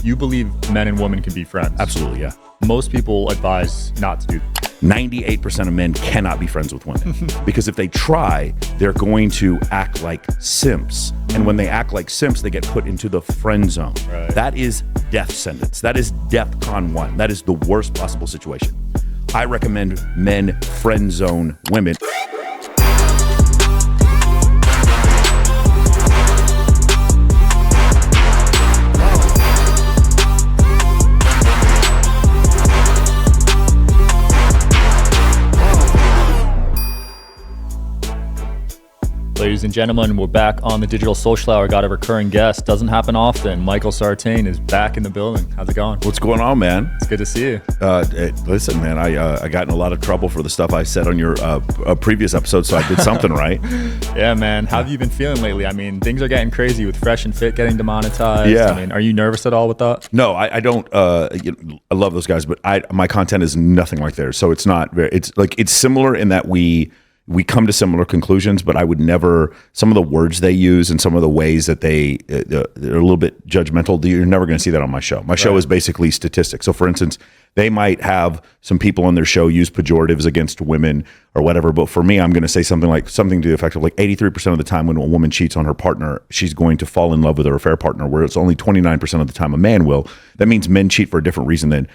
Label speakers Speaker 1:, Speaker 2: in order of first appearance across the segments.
Speaker 1: You believe men and women can be friends?
Speaker 2: Absolutely, yeah.
Speaker 1: Most people advise not to do.
Speaker 2: 98% of men cannot be friends with women because if they try, they're going to act like simps. And when they act like simps, they get put into the friend zone.
Speaker 1: Right.
Speaker 2: That is death sentence. That is DEFCON 1. That is the worst possible situation. I recommend men friend zone women.
Speaker 1: Ladies and gentlemen, we're back on the Digital Social Hour. Got a recurring guest. Doesn't happen often. Michael Sartain is back in the building. How's it going?
Speaker 2: What's going on, man?
Speaker 1: It's good to see you.
Speaker 2: Listen, man, I got in a lot of trouble for the stuff I said on your previous episode, so I did something right.
Speaker 1: Yeah, man. How have you been feeling lately? I mean, things are getting crazy with Fresh and Fit getting demonetized.
Speaker 2: Yeah.
Speaker 1: I mean, are you nervous at all with that?
Speaker 2: No, I don't. I love those guys, but my content is nothing like theirs. So it's not very. It's similar in that we come to similar conclusions, but I would never, some of the words they use and some of the ways that they're a little bit judgmental, you're never going to see that on my show. My show is basically statistics. So for instance, they might have some people on their show use pejoratives against women or whatever, but for me, I'm going to say something to the effect of like 83% of the time when a woman cheats on her partner, she's going to fall in love with her affair partner, where it's only 29% of the time a man will. That means men cheat for a different reason than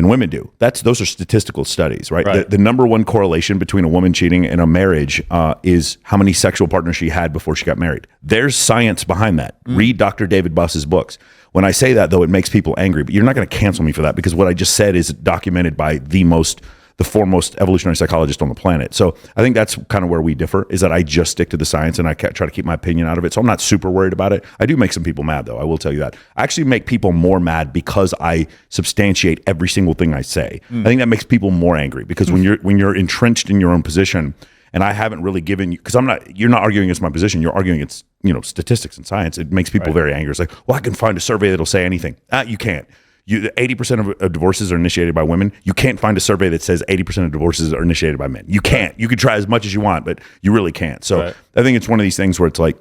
Speaker 2: women do. Those are statistical studies, right? The number one correlation between a woman cheating and a marriage is how many sexual partners she had before she got married. There's science behind that. Read Dr. David Buss's books. When I say that, though, it makes people angry, but you're not going to cancel me for that because what I just said is documented by the foremost evolutionary psychologist on the planet. So I think that's kind of where we differ, is that I just stick to the science and I try to keep my opinion out of it. So I'm not super worried about it. I do make some people mad, though. I will tell you that. I actually make people more mad because I substantiate every single thing I say. I think that makes people more angry because when you're entrenched in your own position, and I haven't really given you, because you're not arguing against my position, you're arguing against, statistics and science. It makes people very angry. It's like, well, I can find a survey that'll say anything. You can't. 80% of divorces are initiated by women. You can't find a survey that says 80% of divorces are initiated by men. You can't. You can try as much as you want, but you really can't. So I think it's one of these things where it's like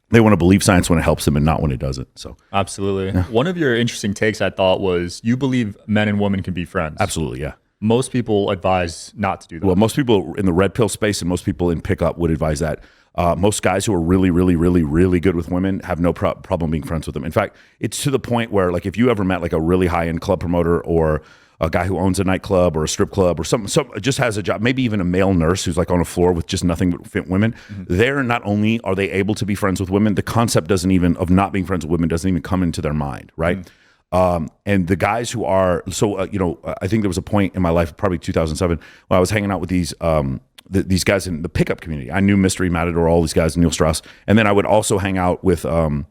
Speaker 2: they want to believe science when it helps them and not when it doesn't. So
Speaker 1: absolutely. Yeah. One of your interesting takes, I thought, was you believe men and women can be friends.
Speaker 2: Absolutely, yeah.
Speaker 1: Most people advise not to do that.
Speaker 2: Well, most people in the red pill space and most people in pickup would advise that. Most guys who are really, really, really, really good with women have no problem being friends with them. In fact, it's to the point where, like, if you ever met like a really high-end club promoter or a guy who owns a nightclub or a strip club or some just has a job, maybe even a male nurse who's like on a floor with just nothing but fit women, they're not only are they able to be friends with women, the concept of not being friends with women doesn't even come into their mind, right? And the guys who are, I think there was a point in my life, probably 2007, when I was hanging out with these guys in the pickup community. I knew Mystery, Matador, all these guys, Neil Strauss. And then I would also hang out with, and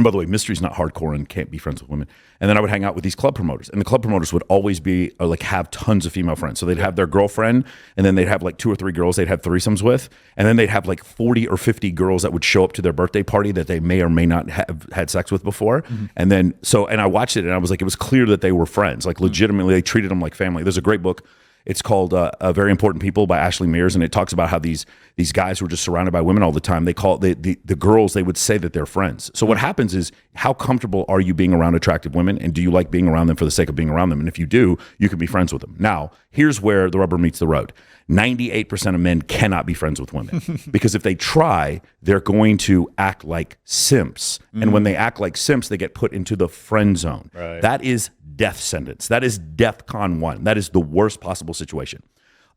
Speaker 2: by the way, Mystery's not hardcore and can't be friends with women. And then I would hang out with these club promoters. And the club promoters would always be, have tons of female friends. So they'd have their girlfriend, and then they'd have like 2 or 3 girls they'd have threesomes with. And then they'd have like 40 or 50 girls that would show up to their birthday party that they may or may not have had sex with before. And then, and I watched it and I was like, it was clear that they were friends. Like legitimately, they treated them like family. There's a great book. It's called Very Important People by Ashley Mears, and it talks about how these guys who are just surrounded by women all the time, they call the girls, they would say that they're friends. So what happens is, how comfortable are you being around attractive women, and do you like being around them for the sake of being around them? And if you do, you can be friends with them. Now, here's where the rubber meets the road. 98% of men cannot be friends with women because if they try, they're going to act like simps. And when they act like simps, they get put into the friend zone.
Speaker 1: Right.
Speaker 2: That is death sentence. That is DEFCON 1. That is the worst possible situation.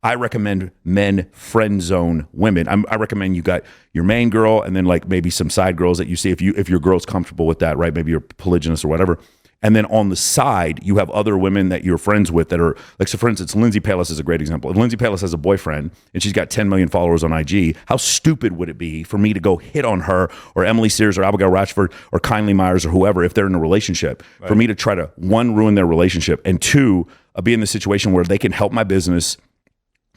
Speaker 2: I recommend men friend zone women. I recommend you got your main girl and then like maybe some side girls that you see if your girl's comfortable with that, right? Maybe you're polygynous or whatever. And then on the side, you have other women that you're friends with that are, like, so for instance, Lindsay Palis is a great example. If Lindsay Palis has a boyfriend and she's got 10 million followers on IG, how stupid would it be for me to go hit on her or Emily Sears or Abigail Ratchford or Kindly Myers or whoever, if they're in a relationship, for me to try to, 1, ruin their relationship, and 2, be in the situation where they can help my business.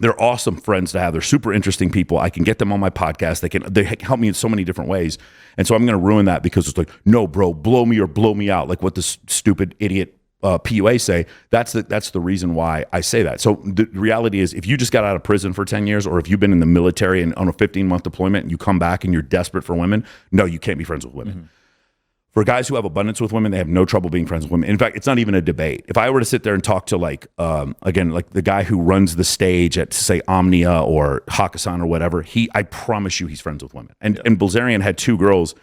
Speaker 2: They're awesome friends to have. They're super interesting people. I can get them on my podcast. They help me in so many different ways. And so I'm going to ruin that because it's like, no, bro, blow me or blow me out. Like what this stupid idiot PUA say. That's the reason why I say that. So the reality is, if you just got out of prison for 10 years, or if you've been in the military and on a 15-month deployment and you come back and you're desperate for women, no, you can't be friends with women. For guys who have abundance with women, they have no trouble being friends with women. In fact, it's not even a debate. If I were to sit there and talk to again, like the guy who runs the stage at, say, Omnia or Hakkasan or whatever, I promise you he's friends with women. And Bilzerian had two girls,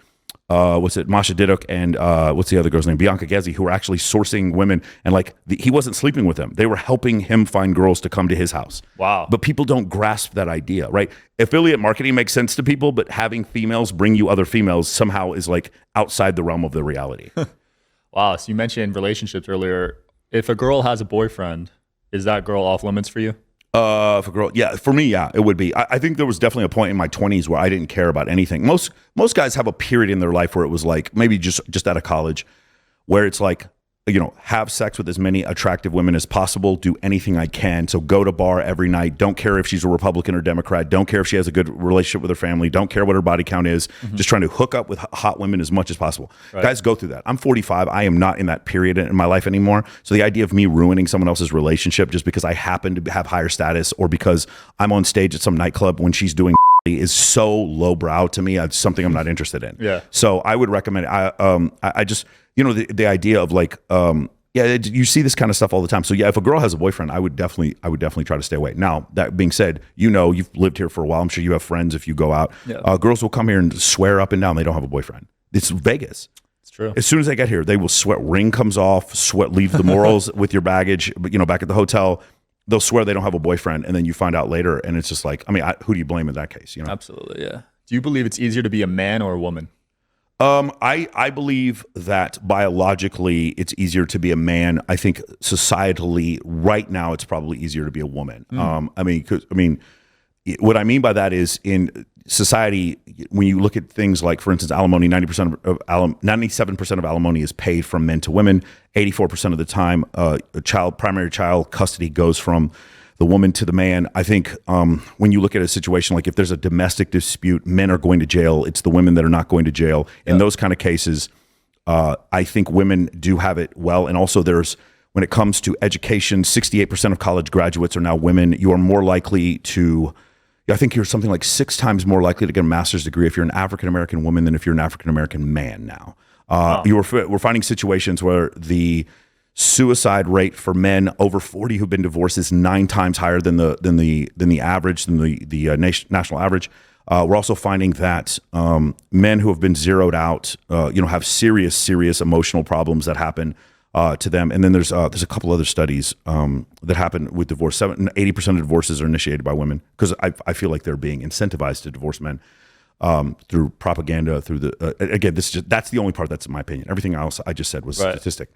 Speaker 2: Masha Diduk and what's the other girl's name? Bianca Gezi, who were actually sourcing women, and he wasn't sleeping with them. They were helping him find girls to come to his house.
Speaker 1: Wow.
Speaker 2: But people don't grasp that idea, right? Affiliate marketing makes sense to people, but having females bring you other females somehow is like outside the realm of the reality.
Speaker 1: Wow. So you mentioned relationships earlier. If a girl has a boyfriend, is that girl off limits for you?
Speaker 2: For girl, yeah, for me, yeah, it would be. I think there was definitely a point in my 20s where I didn't care about anything. Most guys have a period in their life where it was like maybe just out of college, where it's like, have sex with as many attractive women as possible, do anything I can. So go to bar every night. Don't care if she's a Republican or Democrat. Don't care if she has a good relationship with her family. Don't care what her body count is. Just trying to hook up with hot women as much as possible. Right. Guys go through that. I'm 45. I am not in that period in my life anymore. So the idea of me ruining someone else's relationship just because I happen to have higher status or because I'm on stage at some nightclub when she's doing is so lowbrow to me. It's something I'm not interested in.
Speaker 1: Yeah.
Speaker 2: So I would recommend. I just the idea of you see this kind of stuff all the time. So yeah, if a girl has a boyfriend, I would definitely try to stay away. Now that being said, you've lived here for a while. I'm sure you have friends. If you go out, girls will come here and swear up and down they don't have a boyfriend. It's Vegas.
Speaker 1: It's true.
Speaker 2: As soon as they get here, they will swear. Ring comes off. Leave the morals with your baggage. Back at the hotel. They'll swear they don't have a boyfriend, and then you find out later, and it's just like, who do you blame in that case?
Speaker 1: Absolutely, yeah. Do you believe it's easier to be a man or a woman?
Speaker 2: I believe that biologically it's easier to be a man. I think societally right now it's probably easier to be a woman. What I mean by that is in society, when you look at things like, for instance, alimony, 97% of alimony is paid from men to women. 84% of the time, primary child custody goes from the woman to the man. I think when you look at a situation like if there's a domestic dispute, men are going to jail. It's the women that are not going to jail. Yeah. In those kind of cases, I think women do have it well. And also when it comes to education, 68% of college graduates are now women. You are more likely to, I think you're something like 6 times more likely to get a master's degree if you're an African-American woman than if you're an African-American man now. Wow. We're finding situations where the suicide rate for men over 40 who've been divorced is 9 times higher than the average, than the national average. We're also finding that men who have been zeroed out, have serious emotional problems that happen to them. And then there's a couple other studies that happen with divorce. 80% of divorces are initiated by women because I feel like they're being incentivized to divorce men through propaganda. Through again, that's the only part that's in my opinion. Everything else I just said was statistic.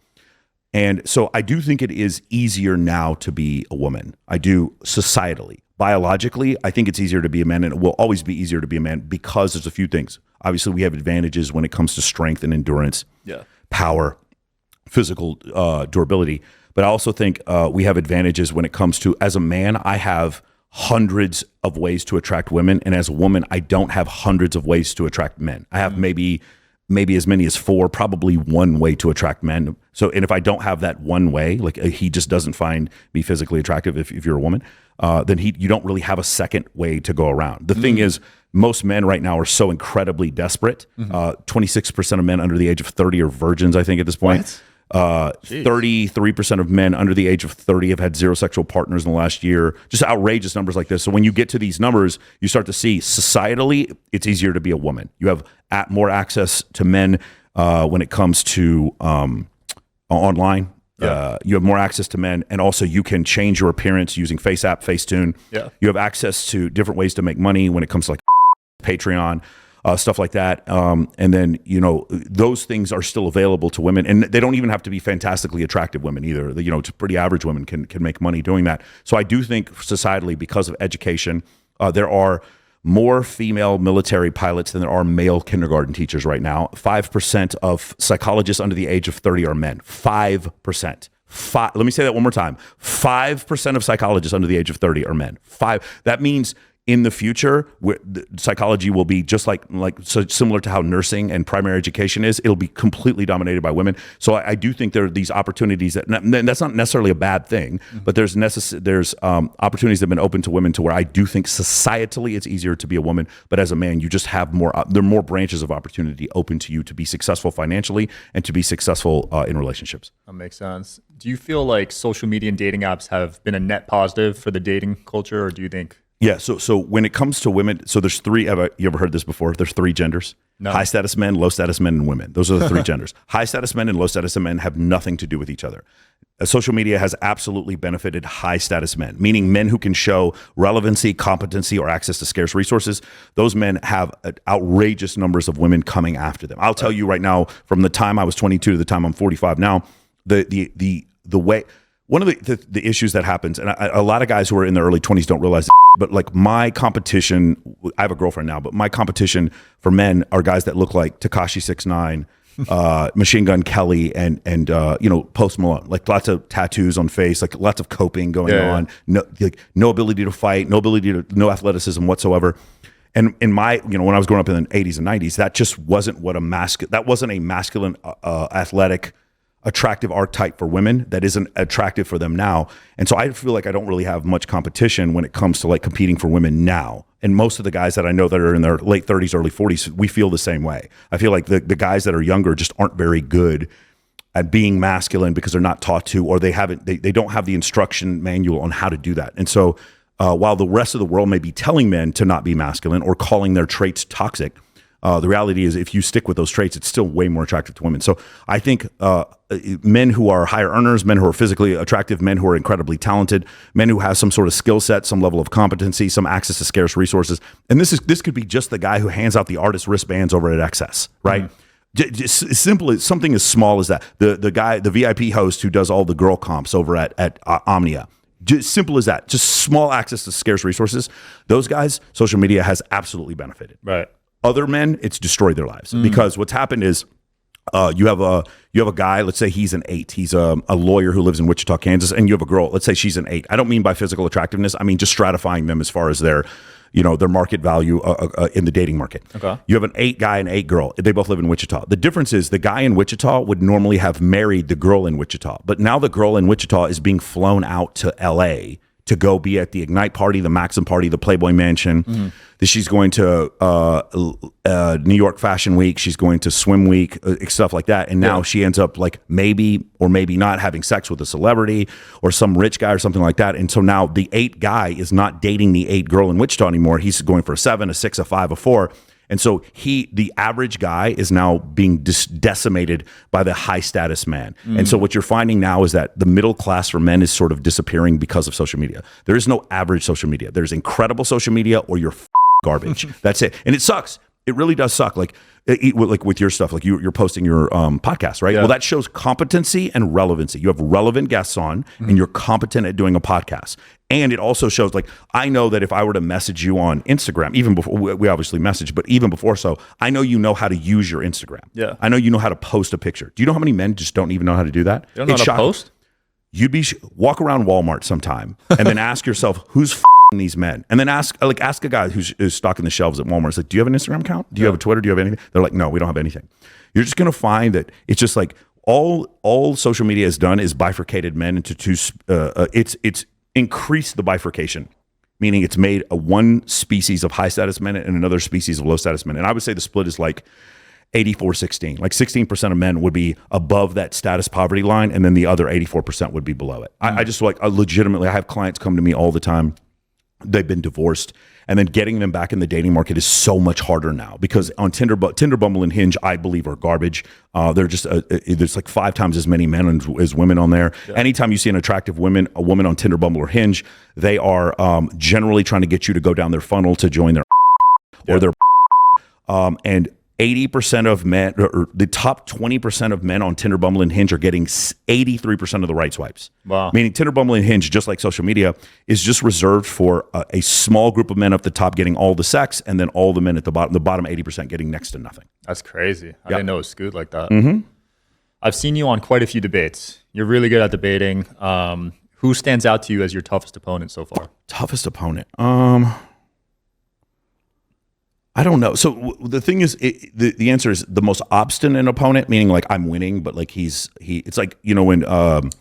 Speaker 2: And so I do think it is easier now to be a woman. I do societally. Biologically, I think it's easier to be a man, and it will always be easier to be a man because there's a few things. Obviously, we have advantages when it comes to strength and endurance, power, physical durability. But I also think we have advantages when it comes to, as a man, I have hundreds of ways to attract women. And as a woman, I don't have hundreds of ways to attract men. I have maybe as many as 4, probably 1 way to attract men. So, and if I don't have that one way, like he just doesn't find me physically attractive if you're a woman, then you don't really have a second way to go around. The thing is, most men right now are so incredibly desperate. 26% of men under the age of 30 are virgins, I think, at this point. 33% of men under the age of 30 have had 0 sexual partners in the last year. Just outrageous numbers like this. So when you get to these numbers, you start to see societally, it's easier to be a woman. You have more access to men when it comes to online. You have more access to men, and also you can change your appearance using FaceApp, Facetune. You have access to different ways to make money when it comes to like Patreon. Stuff like that. And then, those things are still available to women, and they don't even have to be fantastically attractive women either. Pretty average women can make money doing that. So I do think societally, because of education, there are more female military pilots than there are male kindergarten teachers right now. 5% of psychologists under the age of 30 are men. 5%. Let me say that one more time. 5% of psychologists under the age of 30 are men. That means in the future, the psychology will be just like so similar to how nursing and primary education is. It'll be completely dominated by women. So I do think there are these opportunities that's not necessarily a bad thing, but there's opportunities that have been open to women to where I do think societally it's easier to be a woman, but as a man, you just have there are more branches of opportunity open to you to be successful financially and to be successful in relationships.
Speaker 1: That makes sense. Do you feel like social media and dating apps have been a net positive for the dating culture, or do you think?
Speaker 2: Yeah, so when it comes to women, so there's three. You ever heard this before? There's three genders: high status men, low status men, and women. Those are the three genders. High status men and low status men have nothing to do with each other. Social media has absolutely benefited high status men, meaning men who can show relevancy, competency, or access to scarce resources. Those men have outrageous numbers of women coming after them. I'll tell you right now, from the time I was 22 to the time I'm 45 now, the way. One of the issues that happens, and a lot of guys who are in their early 20s don't realize, but like my competition, I have a girlfriend now, but my competition for men are guys that look like Tekashi 6ix9ine, Machine Gun Kelly, and Post Malone, like lots of tattoos on face, like lots of coping going on, no ability to fight, no athleticism whatsoever. And in my, when I was growing up in the 80s and 90s, that just wasn't that wasn't a masculine, athletic, attractive archetype for women that isn't attractive for them now. And so I feel like I don't really have much competition when it comes to like competing for women now. And most of the guys that I know that are in their late 30s, early 40s, we feel the same way. I feel like the guys that are younger just aren't very good at being masculine because they're not taught to, or they don't have the instruction manual on how to do that. And so while the rest of the world may be telling men to not be masculine or calling their traits toxic, the reality is if you stick with those traits, it's still way more attractive to women. So I think men who are higher earners, men who are physically attractive, men who are incredibly talented, men who have some sort of skill set, some level of competency, some access to scarce resources. And this could be just the guy who hands out the artist wristbands over at XS, right? Just as simple as something as small as that. The guy, the VIP host who does all the girl comps over at Omnia. Just simple as that. Just small access to scarce resources. Those guys, social media has absolutely benefited.
Speaker 1: Right.
Speaker 2: Other men, it's destroyed their lives because what's happened is you have a guy, let's say he's an 8. He's a lawyer who lives in Wichita, Kansas, and you have a girl, let's say she's an 8. I don't mean by physical attractiveness. I mean just stratifying them as far as their market value in the dating market. Okay. You have an 8 guy and 8 girl. They both live in Wichita. The difference is the guy in Wichita would normally have married the girl in Wichita, but now the girl in Wichita is being flown out to LA to go be at the Ignite party, the Maxim party, the Playboy Mansion. She's going to New York Fashion Week. She's going to Swim Week, stuff like that. And now she ends up like maybe or maybe not having sex with a celebrity or some rich guy or something like that. And so now the 8 guy is not dating the 8 girl in Wichita anymore. He's going for a 7, a 6, a 5, a 4. And so the average guy is now being decimated by the high status man. And so what you're finding now is that the middle class for men is sort of disappearing because of social media. There is no average social media. There's incredible social media or you're garbage. That's it. And it sucks. It really does suck. Like with your stuff, like you're posting your podcast, right? Yeah. Well, that shows competency and relevancy. You have relevant guests on and you're competent at doing a podcast. And it also shows, like, I know that if I were to message you on Instagram, even before we obviously message, but even before so, I know you know how to use your Instagram. Yeah. I know you know how to post a picture. Do you know how many men just don't even know how to do that?
Speaker 1: You don't know how to post?
Speaker 2: You'd be walk around Walmart sometime and then ask yourself, who's these men? And then ask a guy who's stocking the shelves at Walmart. It's like, do you have an Instagram account? Do you have a Twitter? Do you have anything? They're like, no, we don't have anything. You're just going to find that it's just like all social media has done is bifurcated men into two. It's increased the bifurcation, meaning it's made one species of high status men and another species of low status men. And I would say the split is like 84-16. Like 16% of men would be above that status poverty line, and then the other 84% would be below it. I just legitimately, I have clients come to me all the time. They've been divorced, and then getting them back in the dating market is so much harder now because on Tinder, Bumble, and Hinge, I believe, are garbage. They're just there's like 5 times as many men as women on there. Yeah. Anytime you see an attractive a woman on Tinder, Bumble, or Hinge, they are generally trying to get you to go down their funnel to join their or their and 80% of men, or the top 20% of men on Tinder, Bumble, and Hinge are getting 83% of the right swipes. Wow. Meaning Tinder, Bumble, and Hinge, just like social media, is just reserved for a small group of men up the top getting all the sex, and then all the men at the bottom 80% getting next to nothing.
Speaker 1: That's crazy. I didn't know it was skewed like that. Mm-hmm. I've seen you on quite a few debates. You're really good at debating. Who stands out to you as your toughest opponent so far?
Speaker 2: Toughest opponent? I don't know. So the thing is, the answer is the most obstinate opponent, meaning like I'm winning, but like it's like, when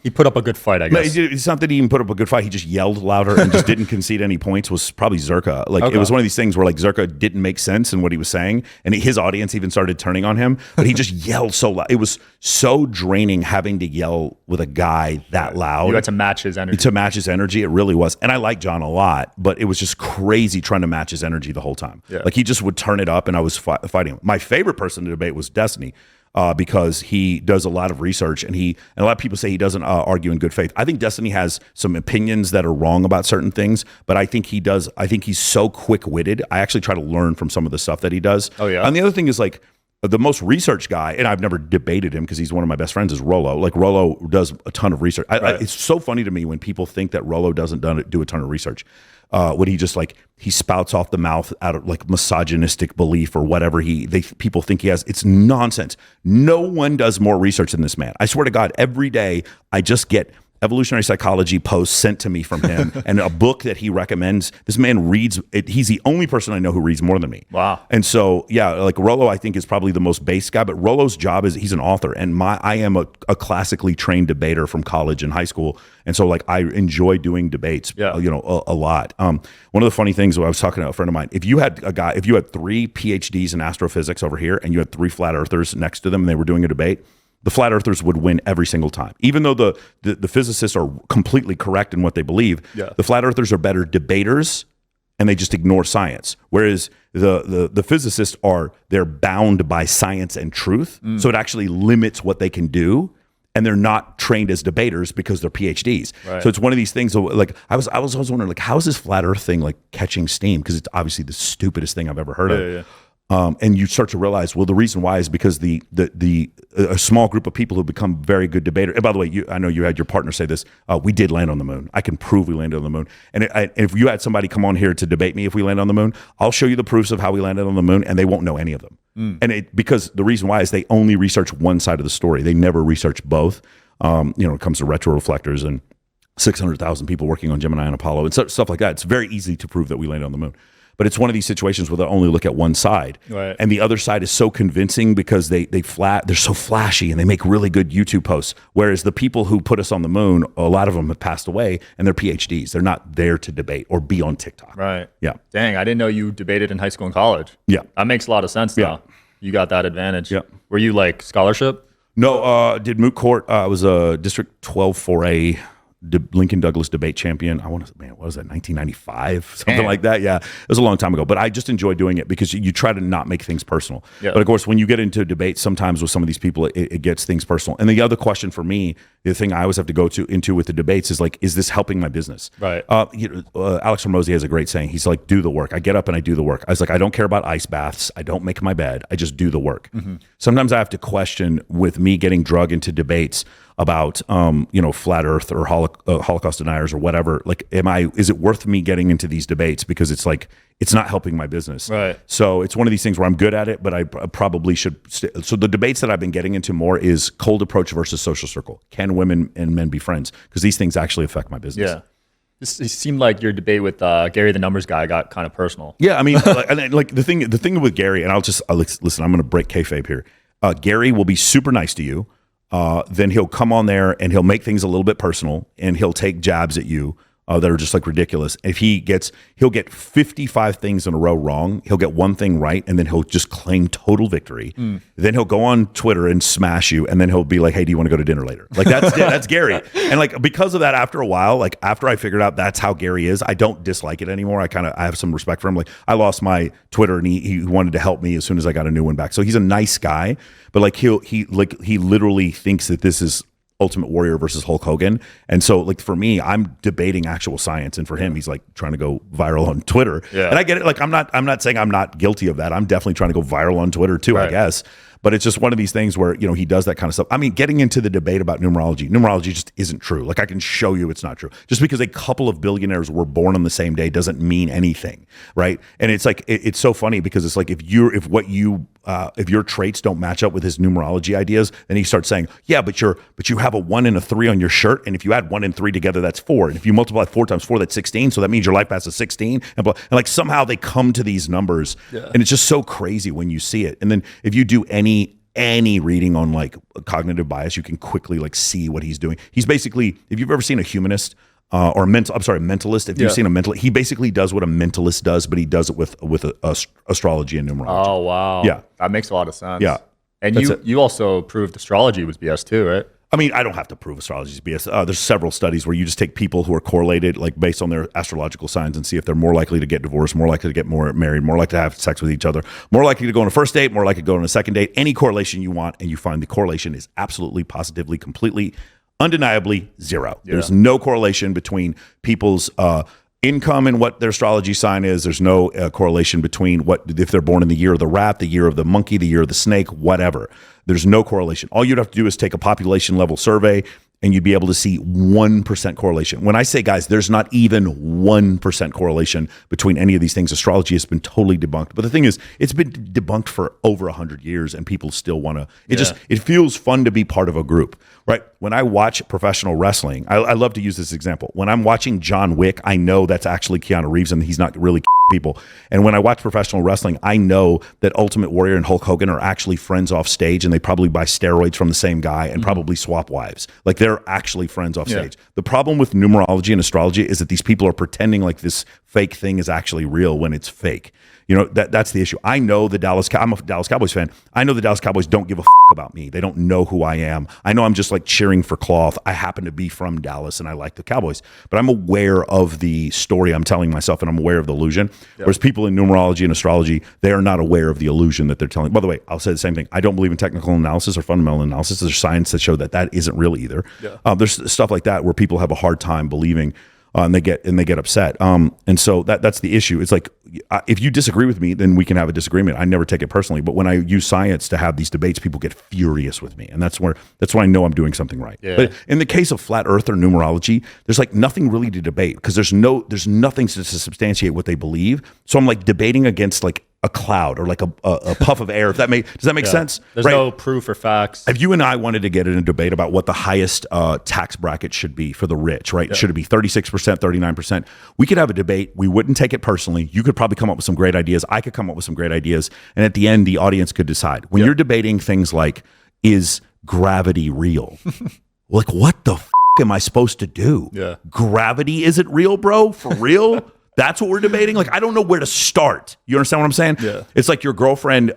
Speaker 1: He put up a good fight, I guess.
Speaker 2: it's not that he even put up a good fight. He just yelled louder and just didn't concede any points. Was probably Zerka. Like It was one of these things where like Zerka didn't make sense in what he was saying, and his audience even started turning on him. But he just yelled so loud. It was so draining having to yell with a guy that loud.
Speaker 1: You had to match his energy.
Speaker 2: It really was. And I like John a lot, but it was just crazy trying to match his energy the whole time.
Speaker 1: Yeah.
Speaker 2: Like he just would turn it up, and I was fighting him. My favorite person to debate was Destiny, because he does a lot of research, and a lot of people say he doesn't argue in good faith. I think Destiny has some opinions that are wrong about certain things, but I think he does. I think he's so quick-witted. I actually try to learn from some of the stuff that he does.
Speaker 1: Oh yeah.
Speaker 2: And the other thing is like, the most research guy, and I've never debated him because he's one of my best friends, is Rollo. Like Rollo does a ton of research. It's so funny to me when people think that Rollo doesn't do a ton of research. When he just like he spouts off the mouth out of like misogynistic belief or whatever people think he has. It's nonsense. No one does more research than this man. I swear to God, every day I just get evolutionary psychology posts sent to me from him and a book that he recommends. This man reads it. He's the only person I know who reads more than me.
Speaker 1: Wow.
Speaker 2: And so, yeah, like Rollo, I think is probably the most base guy, but Rollo's job is he's an author, and I am a classically trained debater from college and high school. And so like I enjoy doing debates, a lot. One of the funny things, when I was talking to a friend of mine, if you had 3 PhDs in astrophysics over here and you had 3 flat earthers next to them and they were doing a debate, the flat earthers would win every single time. Even though the physicists are completely correct in what they believe, the flat earthers are better debaters and they just ignore science. Whereas the physicists they're bound by science and truth. So it actually limits what they can do. And they're not trained as debaters because they're PhDs. Right. So it's one of these things. Like I was always wondering, like, how is this flat Earth thing like catching steam? Because it's obviously the stupidest thing I've ever heard of. Yeah. And you start to realize, well, the reason why is because a small group of people who become very good debaters. And by the way, I know you had your partner say this. We did land on the moon. I can prove we landed on the moon. And if you had somebody come on here to debate me if we land on the moon, I'll show you the proofs of how we landed on the moon, and they won't know any of them. And because the reason why is they only research one side of the story. They never research both. It comes to retroreflectors and 600,000 people working on Gemini and Apollo and stuff like that. It's very easy to prove that we landed on the moon. But it's one of these situations where they only look at one side, right. And the other side is so convincing because they're so flashy and they make really good YouTube posts. Whereas the people who put us on the moon, a lot of them have passed away, and they're PhDs. They're not there to debate or be on TikTok.
Speaker 1: Right.
Speaker 2: Yeah.
Speaker 1: Dang, I didn't know you debated in high school and college.
Speaker 2: Yeah.
Speaker 1: That makes a lot of sense. Now. Yeah. You got that advantage. Yeah. Were you like scholarship?
Speaker 2: No. Did moot court. I was a District 12 4A. Lincoln Douglas debate champion. What was that, 1995? Something like that. Yeah, it was a long time ago. But I just enjoy doing it because you try to not make things personal. Yeah. But of course, when you get into debates, sometimes with some of these people, it gets things personal. And the other question for me, the thing I always have to go into with the debates is like, is this helping my business?
Speaker 1: Right.
Speaker 2: Alex Hormozy has a great saying. He's like, do the work. I get up and I do the work. I was like, I don't care about ice baths. I don't make my bed. I just do the work. Mm-hmm. Sometimes I have to question with me getting drug into debates about flat Earth or Holocaust deniers or whatever. Like, is it worth me getting into these debates because it's like it's not helping my business?
Speaker 1: Right.
Speaker 2: So it's one of these things where I'm good at it, but I probably should. So the debates that I've been getting into more is cold approach versus social circle. Can women and men be friends? Because these things actually affect my business.
Speaker 1: Yeah. It seemed like your debate with Gary, the numbers guy, got kind of personal.
Speaker 2: Yeah, I mean, like the thing with Gary, and listen. I'm going to break kayfabe here. Gary will be super nice to you. Then he'll come on there and he'll make things a little bit personal and he'll take jabs at you that are just like ridiculous. If he'll get 55 things in a row wrong, he'll get one thing right, and then he'll just claim total victory. Then he'll go on Twitter and smash you, and then he'll be like, "Hey, do you want to go to dinner later?" Like that's Gary. And like because of that, after a while, like after I figured out that's how Gary is, I don't dislike it anymore. I have some respect for him. Like I lost my Twitter, and he wanted to help me as soon as I got a new one back. So he's a nice guy, but like he literally thinks that this is Ultimate Warrior versus Hulk Hogan. And so like for me, I'm debating actual science, and for him, he's like trying to go viral on Twitter. Yeah. And I get it. Like I'm not saying I'm not guilty of that. I'm definitely trying to go viral on Twitter too, right. I guess. But it's just one of these things where, you know, he does that kind of stuff. I mean, getting into the debate about numerology just isn't true. Like, I can show you it's not true. Just because a couple of billionaires were born on the same day doesn't mean anything, right? And it's like, it's so funny because it's like, if your traits don't match up with his numerology ideas, then he starts saying, yeah, but you have a 1 and a 3 on your shirt, and if you add 1 and 3 together, that's 4. And if you multiply 4 times 4, that's 16. So that means your life path is 16. And like, somehow they come to these numbers, and it's just so crazy when you see it. And then if you do any reading on like cognitive bias, you can quickly like see what he's doing. He's basically, if you've ever seen a humanist or a mentalist, if you've seen a mentalist, he basically does what a mentalist does, but he does it with astrology and numerology.
Speaker 1: Oh, wow.
Speaker 2: Yeah.
Speaker 1: That makes a lot of sense.
Speaker 2: Yeah.
Speaker 1: And you also proved astrology was BS too, right?
Speaker 2: I mean, I don't have to prove astrology is BS. There's several studies where you just take people who are correlated, like based on their astrological signs, and see if they're more likely to get divorced, more likely to get married, more likely to have sex with each other, more likely to go on a first date, more likely to go on a second date, any correlation you want, and you find the correlation is absolutely, positively, completely, undeniably zero. Yeah. There's no correlation between people's income and what their astrology sign is. There's no correlation between if they're born in the year of the rat, the year of the monkey, the year of the snake, whatever. There's no correlation. All you'd have to do is take a population level survey, and you'd be able to see 1% correlation. When I say, guys, there's not even 1% correlation between any of these things. Astrology has been totally debunked. But the thing is, it's been debunked for over 100 years, and people still want to. It feels fun to be part of a group, right? When I watch professional wrestling, I love to use this example. When I'm watching John Wick, I know that's actually Keanu Reeves, and he's not really people. And when I watch professional wrestling, I know that Ultimate Warrior and Hulk Hogan are actually friends off stage, and they probably buy steroids from the same guy and probably swap wives. Like, they're actually friends off stage. The problem with numerology and astrology is that these people are pretending like this fake thing is actually real when it's fake. You know, that's the issue. I know I'm a Dallas Cowboys fan. I know the Dallas Cowboys don't give a about me. They don't know who I am. I know I'm just like cheering for cloth. I happen to be from Dallas and I like the Cowboys, but I'm aware of the story I'm telling myself, and I'm aware of the illusion. Whereas people in numerology and astrology, they are not aware of the illusion that they're telling. By the way, I'll say the same thing. I don't believe in technical analysis or fundamental analysis. There's science that show that isn't real either. There's stuff like that where people have a hard time believing. And they get upset. And so that's the issue. It's like, if you disagree with me, then we can have a disagreement. I never take it personally. But when I use science to have these debates, people get furious with me, and that's when I know I'm doing something right. But in the case of flat Earth or numerology, there's like nothing really to debate, because there's nothing to substantiate what they believe. So I'm like debating against like a cloud or like a puff of air. Does that make sense?
Speaker 1: There's no proof or facts.
Speaker 2: If you and I wanted to get in a debate about what the highest tax bracket should be for the rich, right? Should it be 36%, 39%? We could have a debate. We wouldn't take it personally. You could probably come up with some great ideas. I could come up with some great ideas. And at the end, the audience could decide. When you're debating things like, is gravity real? Like, what the am I supposed to do? Gravity isn't real, bro? For real? That's what we're debating. Like, I don't know where to start. You understand what I'm saying? It's like your girlfriend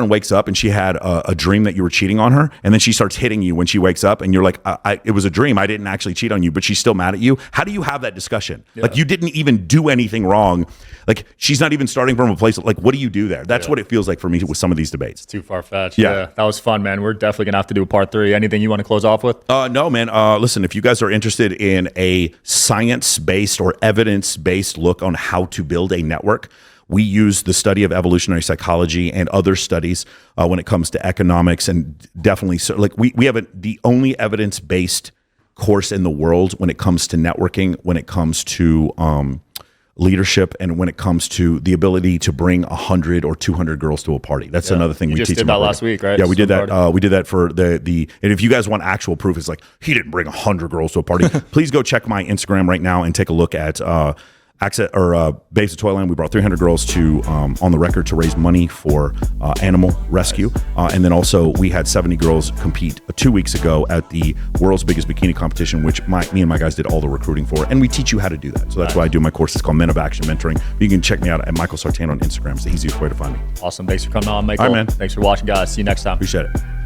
Speaker 2: wakes up and she had a dream that you were cheating on her, and then she starts hitting you when she wakes up, and you're like, it was a dream. I didn't actually cheat on you, but she's still mad at you. How do you have that discussion? Like, you didn't even do anything wrong. Like, she's not even starting from a place. Like, what do you do there? That's what it feels like for me with some of these debates.
Speaker 1: It's too far-fetched. That was fun, man. We're definitely going to have to do a part 3. Anything you want to close off with?
Speaker 2: No, man. Listen, if you guys are interested in a science-based or evidence-based look on how to build a network, we use the study of evolutionary psychology and other studies when it comes to economics, and definitely we have the only evidence-based course in the world when it comes to networking, when it comes to leadership, and when it comes to the ability to bring 100 or 200 girls to a party. That's another thing we teach. You just
Speaker 1: did that last week, right?
Speaker 2: Yeah, we did that. We did that for the. And if you guys want actual proof, it's like, he didn't bring 100 girls to a party. Please go check my Instagram right now and take a look at Babes of Toyland. We brought 300 girls to on the record to raise money for animal rescue, and then also we had 70 girls compete 2 weeks ago at the world's biggest bikini competition, which me and my guys did all the recruiting for, and we teach you how to do that. So that's why I do my course. It's called Men of Action Mentoring. You can check me out at Michael Sartain on Instagram. It's the easiest way to find me.
Speaker 1: Awesome. Thanks for coming on, Michael.
Speaker 2: All right, man.
Speaker 1: Thanks for watching, guys. See you next time.
Speaker 2: Appreciate it.